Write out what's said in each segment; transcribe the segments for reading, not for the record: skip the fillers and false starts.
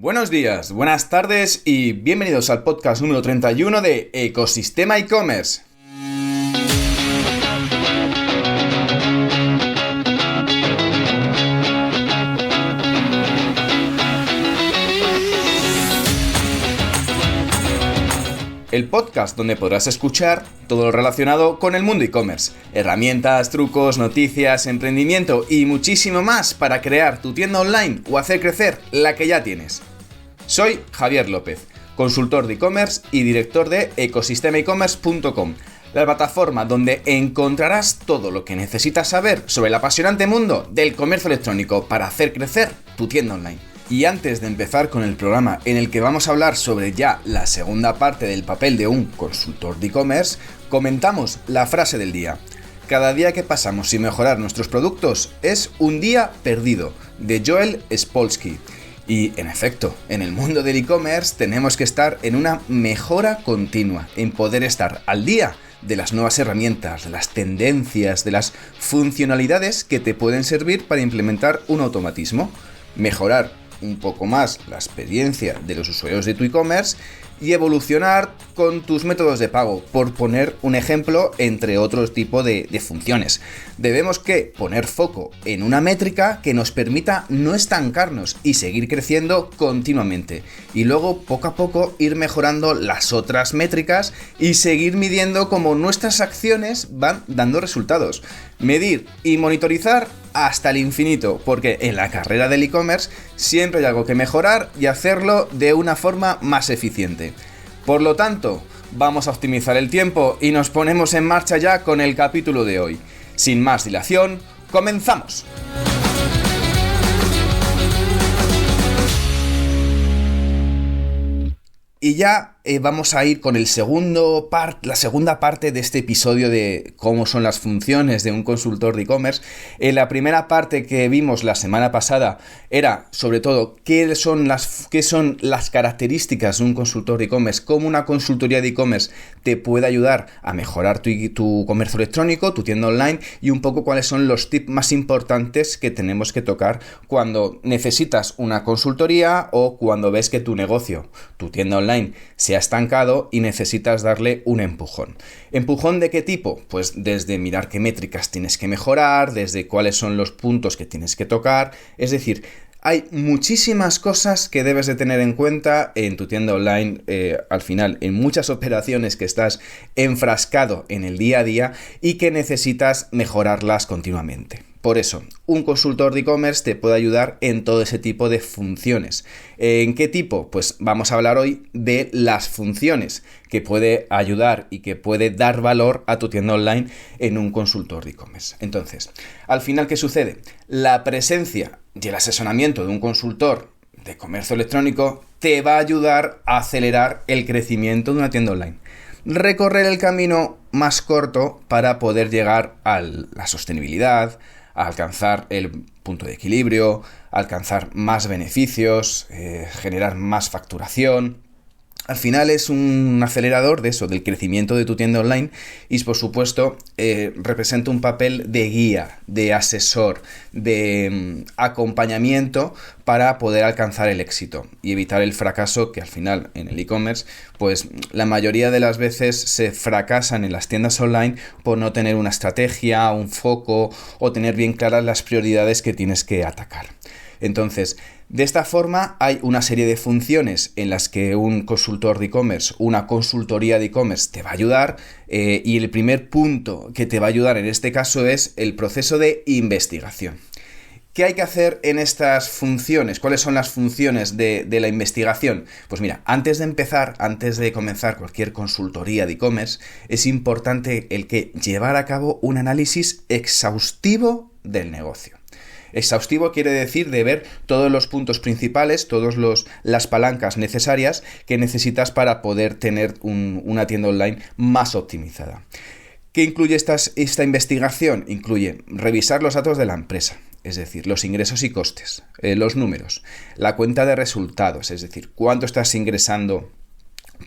Buenos días, buenas tardes y bienvenidos al podcast número 31 de Ecosistema e-commerce. El podcast donde podrás escuchar todo lo relacionado con el mundo e-commerce, herramientas, trucos, noticias, emprendimiento y muchísimo más para crear tu tienda online o hacer crecer la que ya tienes. Soy Javier López, consultor de e-commerce y director de ecosistemaecommerce.com, la plataforma donde encontrarás todo lo que necesitas saber sobre el apasionante mundo del comercio electrónico para hacer crecer tu tienda online. Y antes de empezar con el programa en el que vamos a hablar sobre ya la segunda parte del papel de un consultor de e-commerce, comentamos la frase del día. Cada día que pasamos sin mejorar nuestros productos es un día perdido, de Joel Spolsky. Y en efecto, en el mundo del e-commerce tenemos que estar en una mejora continua, en poder estar al día de las nuevas herramientas, de las tendencias, de las funcionalidades que te pueden servir para implementar un automatismo, mejorar un poco más la experiencia de los usuarios de tu e-commerce y evolucionar con tus métodos de pago, por poner un ejemplo entre otros tipos de funciones. Debemos que poner foco en una métrica que nos permita no estancarnos y seguir creciendo continuamente. Y luego, poco a poco, ir mejorando las otras métricas y seguir midiendo cómo nuestras acciones van dando resultados. Medir y monitorizar hasta el infinito, porque en la carrera del e-commerce siempre hay algo que mejorar y hacerlo de una forma más eficiente. Por lo tanto, vamos a optimizar el tiempo y nos ponemos en marcha ya con el capítulo de hoy. Sin más dilación, ¡comenzamos! Y ya vamos a ir con la segunda parte de este episodio de cómo son las funciones de un consultor de e-commerce. La primera parte que vimos la semana pasada era sobre todo qué son las características de un consultor de e-commerce, cómo una consultoría de e-commerce te puede ayudar a mejorar tu comercio electrónico, tu tienda online, y un poco cuáles son los tips más importantes que tenemos que tocar cuando necesitas una consultoría o cuando ves que tu negocio, tu tienda online, se ha estancado y necesitas darle un empujón. ¿Empujón de qué tipo? Pues desde mirar qué métricas tienes que mejorar, desde cuáles son los puntos que tienes que tocar, es decir, hay muchísimas cosas que debes de tener en cuenta en tu tienda online, al final, en muchas operaciones que estás enfrascado en el día a día y que necesitas mejorarlas continuamente. Por eso, un consultor de e-commerce te puede ayudar en todo ese tipo de funciones. ¿En qué tipo? Pues vamos a hablar hoy de las funciones que puede ayudar y que puede dar valor a tu tienda online en un consultor de e-commerce. Entonces, al final, ¿qué sucede? La presencia y el asesoramiento de un consultor de comercio electrónico te va a ayudar a acelerar el crecimiento de una tienda online. Recorrer el camino más corto para poder llegar a la sostenibilidad, a alcanzar el punto de equilibrio, alcanzar más beneficios, generar más facturación. Al final es un acelerador de eso, del crecimiento de tu tienda online, y por supuesto representa un papel de guía, de asesor, de acompañamiento para poder alcanzar el éxito y evitar el fracaso, que al final en el e-commerce pues la mayoría de las veces se fracasan en las tiendas online por no tener una estrategia, un foco o tener bien claras las prioridades que tienes que atacar. Entonces, de esta forma hay una serie de funciones en las que un consultor de e-commerce, una consultoría de e-commerce te va a ayudar, y el primer punto que te va a ayudar en este caso es el proceso de investigación. ¿Qué hay que hacer en estas funciones? ¿Cuáles son las funciones de la investigación? Pues mira, antes de comenzar cualquier consultoría de e-commerce, es importante llevar a cabo un análisis exhaustivo del negocio. Exhaustivo quiere decir de ver todos los puntos principales, las palancas necesarias que necesitas para poder tener una tienda online más optimizada. ¿Qué incluye esta investigación? Incluye revisar los datos de la empresa, es decir, los ingresos y costes, los números, la cuenta de resultados, es decir, cuánto estás ingresando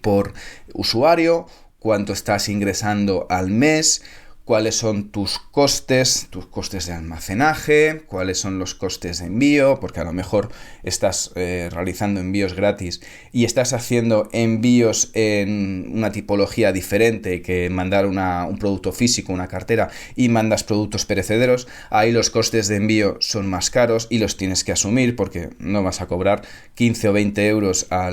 por usuario, cuánto estás ingresando al mes, cuáles son tus costes de almacenaje, cuáles son los costes de envío, porque a lo mejor estás realizando envíos gratis y estás haciendo envíos en una tipología diferente que mandar un producto físico, una cartera, y mandas productos perecederos. Ahí los costes de envío son más caros y los tienes que asumir porque no vas a cobrar 15 o 20 euros a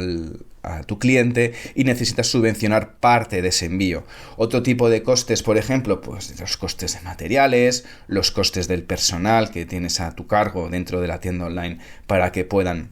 tu cliente y necesitas subvencionar parte de ese envío. Otro tipo de costes, por ejemplo, pues los costes de materiales, los costes del personal que tienes a tu cargo dentro de la tienda online para que puedan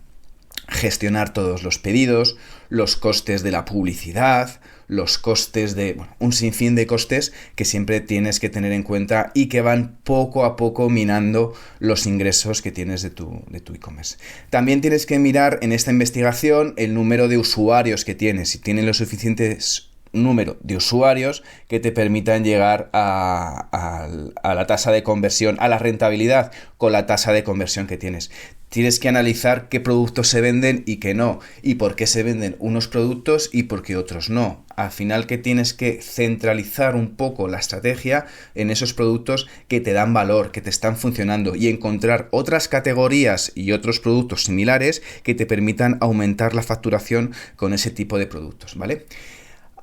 gestionar todos los pedidos, los costes de la publicidad, los costes de un sinfín de costes que siempre tienes que tener en cuenta y que van poco a poco minando los ingresos que tienes de tu e-commerce. También tienes que mirar en esta investigación el número de usuarios que tienes, si tienes los suficientes número de usuarios que te permitan llegar a la tasa de conversión, a la rentabilidad con la tasa de conversión que tienes. Tienes que analizar qué productos se venden y qué no, y por qué se venden unos productos y por qué otros no. Al final que tienes que centralizar un poco la estrategia en esos productos que te dan valor, que te están funcionando, y encontrar otras categorías y otros productos similares que te permitan aumentar la facturación con ese tipo de productos, ¿vale?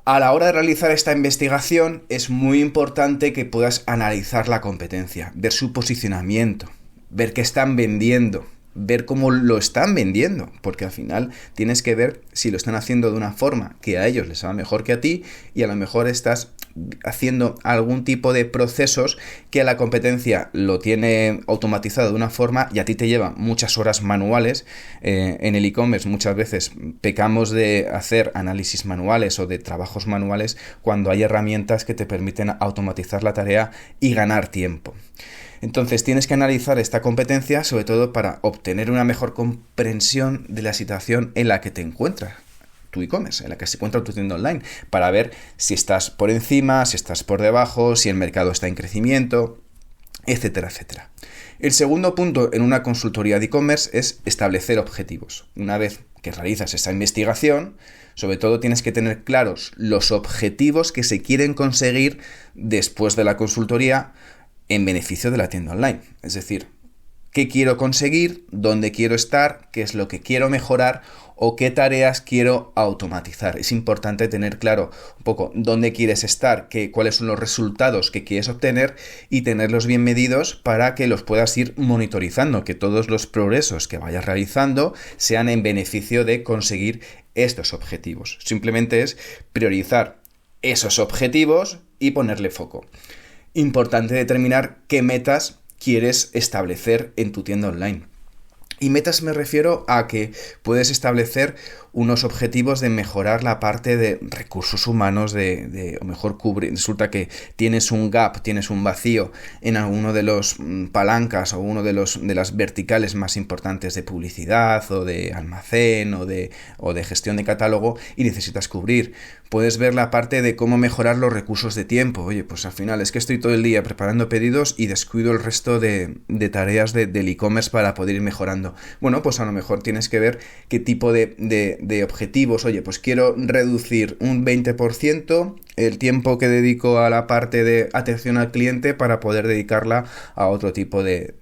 A la hora de realizar esta investigación es muy importante que puedas analizar la competencia, ver su posicionamiento, ver qué están vendiendo, ver cómo lo están vendiendo, porque al final tienes que ver si lo están haciendo de una forma que a ellos les va mejor que a ti, y a lo mejor estás haciendo algún tipo de procesos que a la competencia lo tiene automatizado de una forma y a ti te lleva muchas horas manuales. En el e-commerce muchas veces pecamos de hacer análisis manuales o de trabajos manuales cuando hay herramientas que te permiten automatizar la tarea y ganar tiempo. Entonces tienes que analizar esta competencia sobre todo para obtener una mejor comprensión de la situación en la que te encuentras tu e-commerce, en la que se encuentra tu tienda online, para ver si estás por encima, si estás por debajo, si el mercado está en crecimiento, etcétera, etcétera. El segundo punto en una consultoría de e-commerce es establecer objetivos. Una vez que realizas esta investigación, sobre todo tienes que tener claros los objetivos que se quieren conseguir después de la consultoría en beneficio de la tienda online. Es decir, qué quiero conseguir, dónde quiero estar, qué es lo que quiero mejorar o qué tareas quiero automatizar. Es importante tener claro un poco dónde quieres estar, cuáles son los resultados que quieres obtener y tenerlos bien medidos para que los puedas ir monitorizando, que todos los progresos que vayas realizando sean en beneficio de conseguir estos objetivos. Simplemente es priorizar esos objetivos y ponerle foco. Importante determinar qué metas quieres establecer en tu tienda online. Y metas me refiero a que puedes establecer unos objetivos de mejorar la parte de recursos humanos, o mejor cubrir. Resulta que tienes un gap, tienes un vacío en alguno de los palancas o uno de las verticales más importantes de publicidad o de almacén o de gestión de catálogo y necesitas cubrir. Puedes ver la parte de cómo mejorar los recursos de tiempo. Oye, pues al final es que estoy todo el día preparando pedidos y descuido el resto de tareas del e-commerce para poder ir mejorando. Bueno, pues a lo mejor tienes que ver qué tipo de objetivos. Oye, pues quiero reducir un 20% el tiempo que dedico a la parte de atención al cliente para poder dedicarla a otro tipo de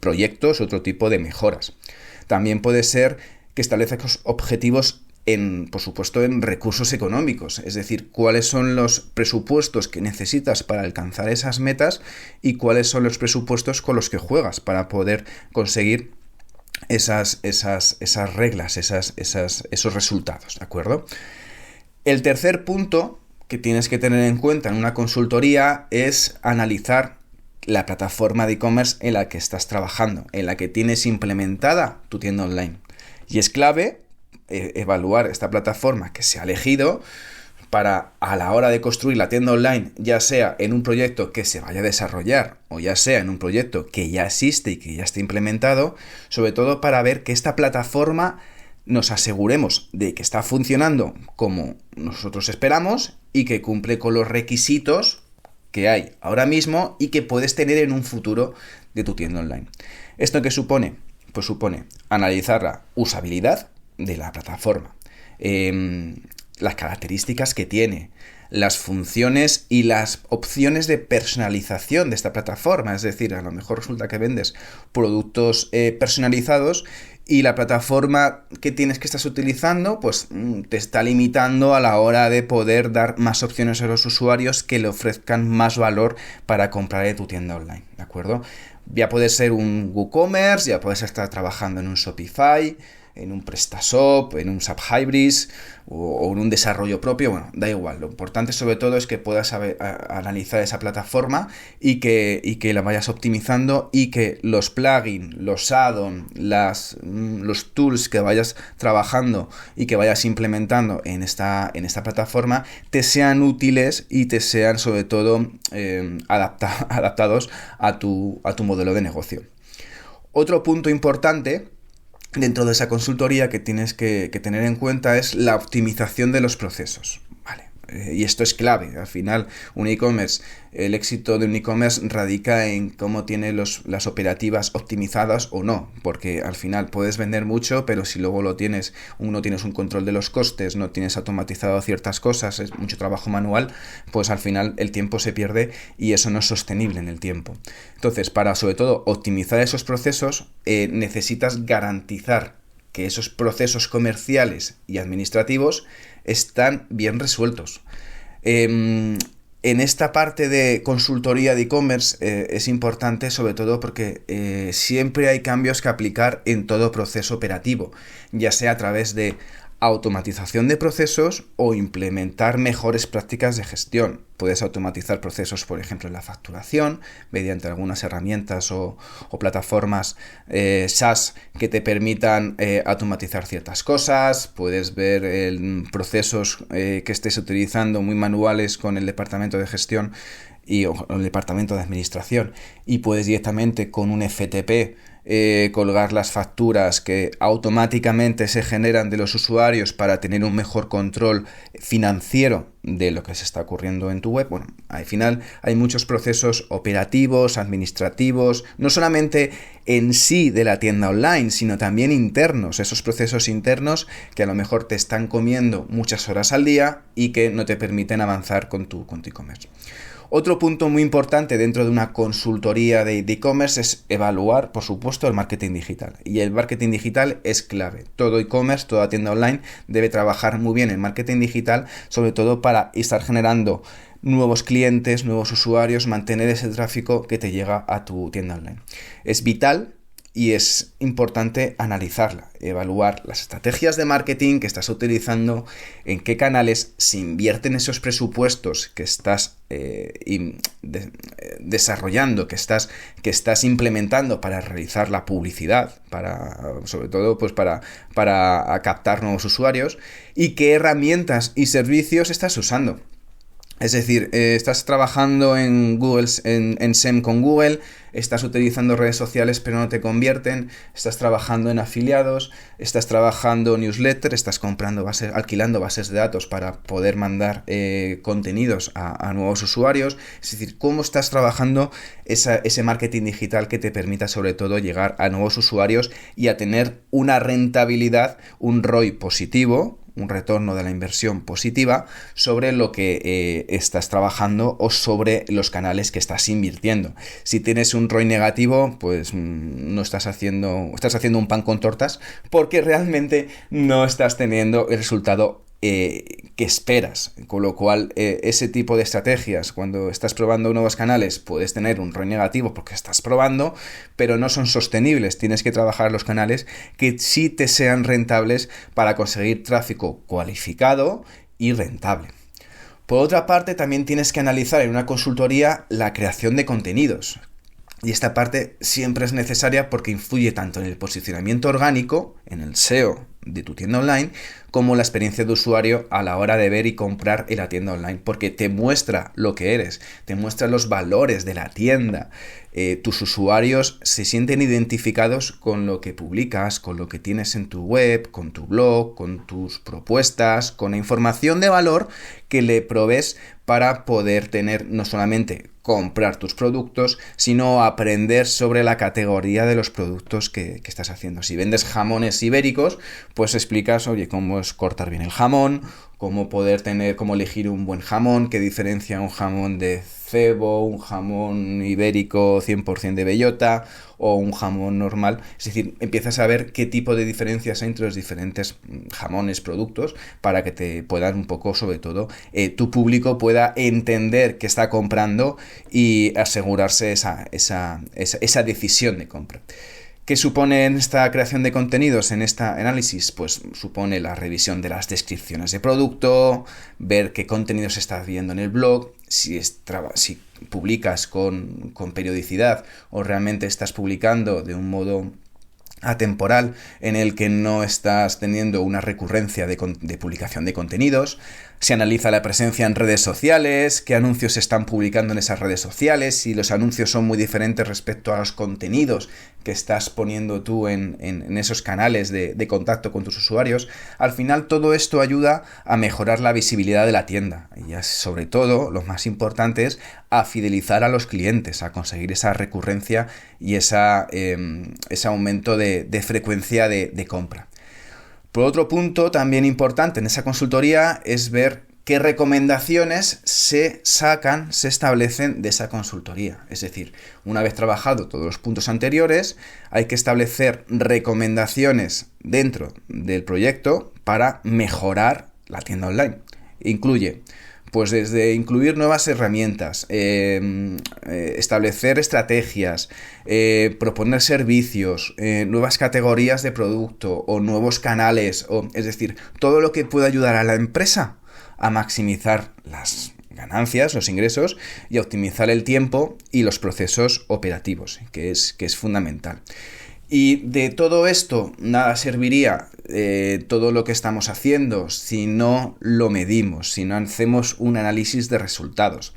proyectos, otro tipo de mejoras. También puede ser que establezcas objetivos por supuesto, en recursos económicos, es decir, cuáles son los presupuestos que necesitas para alcanzar esas metas y cuáles son los presupuestos con los que juegas para poder conseguir esas reglas, esos resultados, ¿de acuerdo? El tercer punto que tienes que tener en cuenta en una consultoría es analizar la plataforma de e-commerce en la que estás trabajando, en la que tienes implementada tu tienda online. Y es clave evaluar esta plataforma que se ha elegido para, a la hora de construir la tienda online, ya sea en un proyecto que se vaya a desarrollar o ya sea en un proyecto que ya existe y que ya está implementado, sobre todo para ver que esta plataforma nos aseguremos de que está funcionando como nosotros esperamos y que cumple con los requisitos que hay ahora mismo y que puedes tener en un futuro de tu tienda online. ¿Esto qué supone? Pues supone analizar la usabilidad de la plataforma, las características que tiene, las funciones y las opciones de personalización de esta plataforma. Es decir, a lo mejor resulta que vendes productos personalizados y la plataforma que estás utilizando pues te está limitando a la hora de poder dar más opciones a los usuarios que le ofrezcan más valor para comprar de tu tienda online, ¿de acuerdo? Ya puede ser un WooCommerce, ya puedes estar trabajando en un Shopify, en un PrestaShop, en un SAP Hybris o en un desarrollo propio, bueno, da igual. Lo importante sobre todo es que puedas analizar esa plataforma y que la vayas optimizando y que los plugins, los add-ons, los tools que vayas trabajando y que vayas implementando en esta plataforma te sean útiles y te sean sobre todo adaptados a tu modelo de negocio. Otro punto importante dentro de esa consultoría que tienes que tener en cuenta es la optimización de los procesos, ¿vale? Y esto es clave. Al final, el éxito de un e-commerce radica en cómo tiene las operativas optimizadas o no, porque al final puedes vender mucho, pero si luego no tienes un control de los costes, no tienes automatizado ciertas cosas, es mucho trabajo manual, pues al final el tiempo se pierde y eso no es sostenible en el tiempo. Entonces, para sobre todo optimizar esos procesos, necesitas garantizar que esos procesos comerciales y administrativos están bien resueltos. En esta parte de consultoría de e-commerce es importante sobre todo porque siempre hay cambios que aplicar en todo proceso operativo, ya sea a través de automatización de procesos o implementar mejores prácticas de gestión. Puedes automatizar procesos, por ejemplo, en la facturación, mediante algunas herramientas o plataformas SaaS que te permitan automatizar ciertas cosas. Puedes ver procesos que estés utilizando muy manuales con el departamento de gestión o el departamento de administración y puedes directamente con un FTP colgar las facturas que automáticamente se generan de los usuarios para tener un mejor control financiero de lo que se está ocurriendo en tu web. Bueno, al final hay muchos procesos operativos, administrativos, no solamente en sí de la tienda online, sino también internos, esos procesos internos que a lo mejor te están comiendo muchas horas al día y que no te permiten avanzar con tu e-commerce. Otro punto muy importante dentro de una consultoría de e-commerce es evaluar, por supuesto, el marketing digital. Y el marketing digital es clave. Todo e-commerce, toda tienda online debe trabajar muy bien en marketing digital, sobre todo para estar generando nuevos clientes, nuevos usuarios, mantener ese tráfico que te llega a tu tienda online. Es vital y es importante analizarla, evaluar las estrategias de marketing que estás utilizando, en qué canales se invierten esos presupuestos que estás desarrollando, que estás implementando para realizar la publicidad, sobre todo pues para captar nuevos usuarios, y qué herramientas y servicios estás usando. Es decir, estás trabajando en Google, en SEM con Google, estás utilizando redes sociales pero no te convierten, estás trabajando en afiliados, estás trabajando en newsletter, estás alquilando bases de datos para poder mandar contenidos a nuevos usuarios. Es decir, cómo estás trabajando ese marketing digital que te permita sobre todo llegar a nuevos usuarios y a tener una rentabilidad, un ROI positivo, un retorno de la inversión positiva sobre lo que estás trabajando o sobre los canales que estás invirtiendo. Si tienes un ROI negativo, pues no estás haciendo un pan con tortas porque realmente no estás teniendo el resultado que esperas, con lo cual ese tipo de estrategias, cuando estás probando nuevos canales, puedes tener un ROI negativo porque estás probando, pero no son sostenibles. Tienes que trabajar los canales que sí te sean rentables para conseguir tráfico cualificado y rentable. Por otra parte, también tienes que analizar en una consultoría la creación de contenidos. Y esta parte siempre es necesaria porque influye tanto en el posicionamiento orgánico, en el SEO de tu tienda online, como la experiencia de usuario a la hora de ver y comprar en la tienda online, porque te muestra lo que eres, te muestra los valores de la tienda. Tus usuarios se sienten identificados con lo que publicas, con lo que tienes en tu web, con tu blog, con tus propuestas, con la información de valor que le provees para poder tener no solamente comprar tus productos, sino aprender sobre la categoría de los productos que estás haciendo. Si vendes jamones ibéricos, pues explicas, oye, cómo es cortar bien el jamón, cómo elegir un buen jamón, qué diferencia un jamón de cebo, un jamón ibérico 100% de bellota o un jamón normal. Es decir, empiezas a ver qué tipo de diferencias hay entre los diferentes jamones, productos, para que te puedan un poco, sobre todo, tu público pueda entender qué está comprando y asegurarse esa decisión de compra. ¿Qué supone en esta creación de contenidos, en este análisis? Pues supone la revisión de las descripciones de producto, ver qué contenidos estás viendo en el blog, si publicas con periodicidad o realmente estás publicando de un modo atemporal en el que no estás teniendo una recurrencia de publicación de contenidos. Se analiza la presencia en redes sociales, qué anuncios se están publicando en esas redes sociales, si los anuncios son muy diferentes respecto a los contenidos que estás poniendo tú en esos canales de contacto con tus usuarios. Al final todo esto ayuda a mejorar la visibilidad de la tienda y sobre todo, lo más importante es a fidelizar a los clientes, a conseguir esa recurrencia y ese aumento de frecuencia de compra. Por otro punto, también importante en esa consultoría es ver qué recomendaciones se establecen de esa consultoría. Es decir, una vez trabajado todos los puntos anteriores, hay que establecer recomendaciones dentro del proyecto para mejorar la tienda online. Incluye, pues desde incluir nuevas herramientas, establecer estrategias, proponer servicios, nuevas categorías de producto o nuevos canales, es decir, todo lo que pueda ayudar a la empresa a maximizar las ganancias, los ingresos y a optimizar el tiempo y los procesos operativos, que es fundamental. Y de todo esto nada serviría todo lo que estamos haciendo si no lo medimos, si no hacemos un análisis de resultados.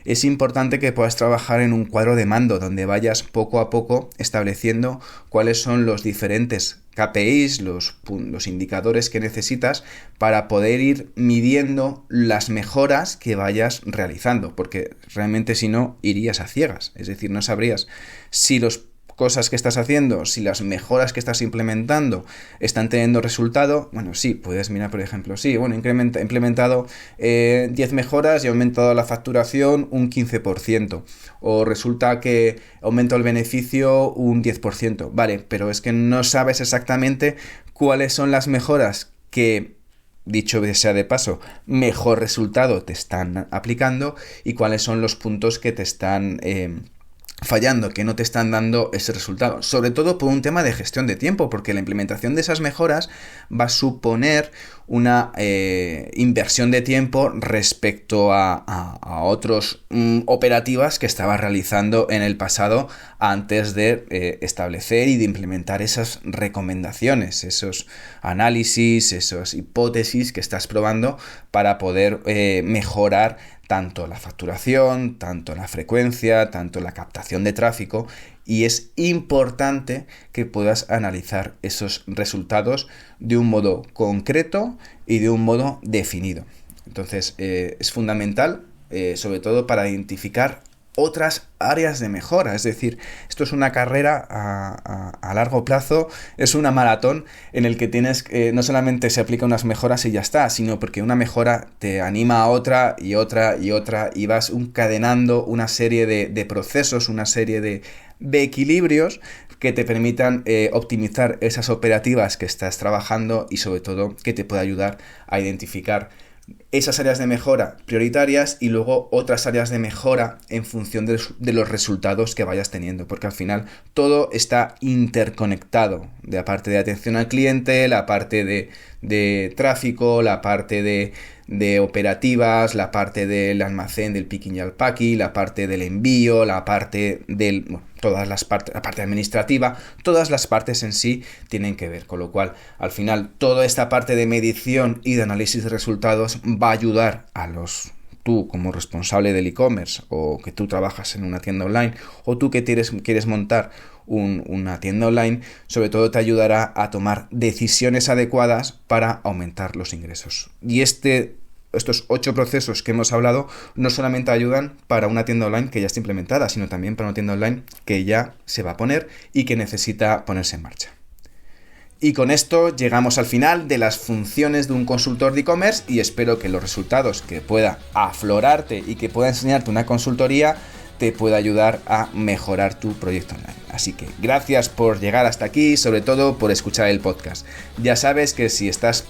Es importante que puedas trabajar en un cuadro de mando donde vayas poco a poco estableciendo cuáles son los diferentes KPIs, los indicadores que necesitas para poder ir midiendo las mejoras que vayas realizando, porque realmente si no irías a ciegas, es decir, no sabrías si las cosas que estás haciendo, si las mejoras que estás implementando están teniendo resultado. Bueno, sí, puedes mirar, por ejemplo, he implementado 10 mejoras y he aumentado la facturación un 15%, o resulta que aumento el beneficio un 10%, vale, pero es que no sabes exactamente cuáles son las mejoras que, dicho sea de paso, mejor resultado te están aplicando y cuáles son los puntos que te están fallando, que no te están dando ese resultado, sobre todo por un tema de gestión de tiempo, porque la implementación de esas mejoras va a suponer una inversión de tiempo respecto a otras operativas que estabas realizando en el pasado antes de establecer y de implementar esas recomendaciones, esos análisis, esas hipótesis que estás probando para poder mejorar tanto la facturación, tanto la frecuencia, tanto la captación de tráfico, y es importante que puedas analizar esos resultados de un modo concreto y de un modo definido. Entonces, es fundamental, sobre todo para identificar otras áreas de mejora. Es decir, esto es una carrera a largo plazo, es una maratón en el que tienes no solamente se aplica unas mejoras y ya está, sino porque una mejora te anima a otra y otra y otra, y vas encadenando una serie de procesos, una serie de equilibrios que te permitan optimizar esas operativas que estás trabajando y sobre todo que te pueda ayudar a identificar esas áreas de mejora prioritarias y luego otras áreas de mejora en función de los resultados que vayas teniendo, porque al final todo está interconectado, de la parte de atención al cliente, la parte de tráfico, la parte de operativas, la parte del almacén, del picking y el packing, la parte del envío, la parte la parte administrativa, todas las partes en sí tienen que ver, con lo cual al final toda esta parte de medición y de análisis de resultados va a ayudar tú como responsable del e-commerce, o que tú trabajas en una tienda online, o tú que quieres montar una tienda online, sobre todo te ayudará a tomar decisiones adecuadas para aumentar los ingresos. Y estos 8 procesos que hemos hablado no solamente ayudan para una tienda online que ya está implementada, sino también para una tienda online que ya se va a poner y que necesita ponerse en marcha. Y con esto llegamos al final de las funciones de un consultor de e-commerce y espero que los resultados que pueda aflorarte y que pueda enseñarte una consultoría te pueda ayudar a mejorar tu proyecto online. Así que gracias por llegar hasta aquí y sobre todo por escuchar el podcast. Ya sabes que si te has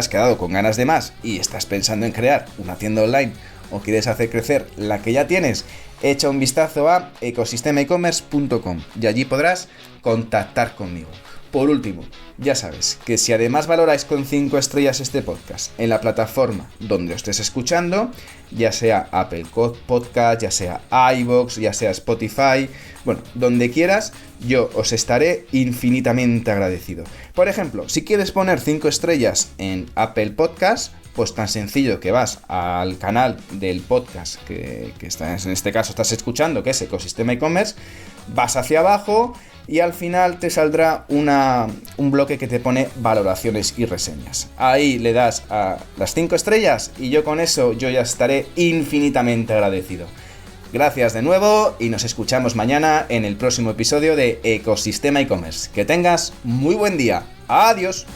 quedado con ganas de más y estás pensando en crear una tienda online o quieres hacer crecer la que ya tienes, echa un vistazo a ecosistemaecommerce.com y allí podrás contactar conmigo. Por último, ya sabes que si además valoráis con 5 estrellas este podcast en la plataforma donde estés escuchando, ya sea Apple Podcast, ya sea iVoox, ya sea Spotify, bueno, donde quieras, yo os estaré infinitamente agradecido. Por ejemplo, si quieres poner 5 estrellas en Apple Podcast, pues tan sencillo que vas al canal del podcast que estás, en este caso estás escuchando, que es Ecosistema e-commerce, vas hacia abajo y al final te saldrá un bloque que te pone valoraciones y reseñas. Ahí le das a las 5 estrellas y yo con eso yo ya estaré infinitamente agradecido. Gracias de nuevo y nos escuchamos mañana en el próximo episodio de Ecosistema e-commerce. Que tengas muy buen día. Adiós.